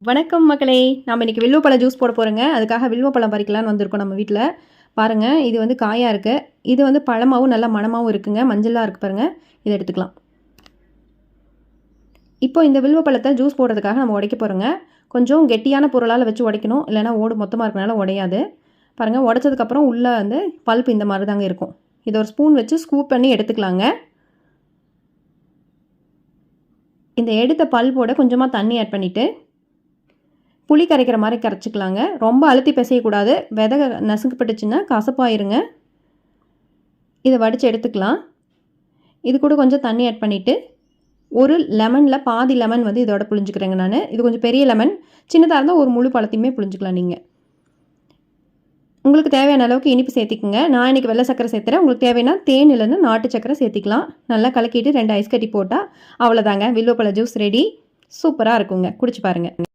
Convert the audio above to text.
வணக்கம் மக்களே. நாம் இன்றைக்கி வில்வப்பழ ஜூஸ் போட போகிறோங்க. அதுக்காக வில்வப்பழம் பறிக்கலான்னு வந்திருக்கோம் நம்ம வீட்டில். பாருங்கள், இது வந்து காயாக இருக்குது. இது வந்து பழமாகவும் நல்ல மணமாகவும் இருக்குங்க. மஞ்சளாக இருக்குது பாருங்கள். இதை எடுத்துக்கலாம். இப்போ இந்த வில்வப்பழத்தை ஜூஸ் போடுறதுக்காக நம்ம உடைக்க போகிறோங்க. கொஞ்சம் கெட்டியான பொருளால் வச்சு உடைக்கணும், இல்லைனா ஓடு மொத்தமாக இருக்கனால உடையாது. பாருங்கள், உடைச்சதுக்கப்புறம் உள்ளே வந்து பல்ப் இந்த மாதிரி தாங்க இருக்கும். இதை ஒரு ஸ்பூன் வச்சு ஸ்கூப் பண்ணி எடுத்துக்கலாங்க. இந்த எடுத்த பல்போட கொஞ்சமாக தண்ணி ஆட் பண்ணிவிட்டு புளி கரைக்கிற மாதிரி கரைச்சிக்கலாங்க. ரொம்ப அழுத்தி பிசையக்கூடாது. விதை நசுக்கப்பட்டுச்சுன்னா கசப்பாயிருங்க. இதை வடித்து எடுத்துக்கலாம். இது கூட கொஞ்சம் தண்ணி ஆட் பண்ணிவிட்டு ஒரு லெமனில் பாதி லெமன் வந்து இதோட புழிஞ்சிக்கிறேங்க நான். இது கொஞ்சம் பெரிய லெமன். சின்னதாக இருந்தால் ஒரு முழு பழத்தையுமே புழிஞ்சிக்கலாம் நீங்கள். உங்களுக்கு தேவையான அளவுக்கு இனிப்பு சேர்த்திக்குங்க. நான் இன்றைக்கி வெள்ளை சக்கரை சேர்த்துறேன். உங்களுக்கு தேவைன்னா தேன் இல்லைன்னா நாட்டு சக்கரை சேர்த்திக்கலாம். நல்லா கலக்கிட்டு 2 ஐஸ் கட்டி போட்டால் அவ்வளோதாங்க, வில்வப்பழ ஜூஸ் ரெடி. சூப்பராக இருக்குங்க. குடிச்சு பாருங்கள்.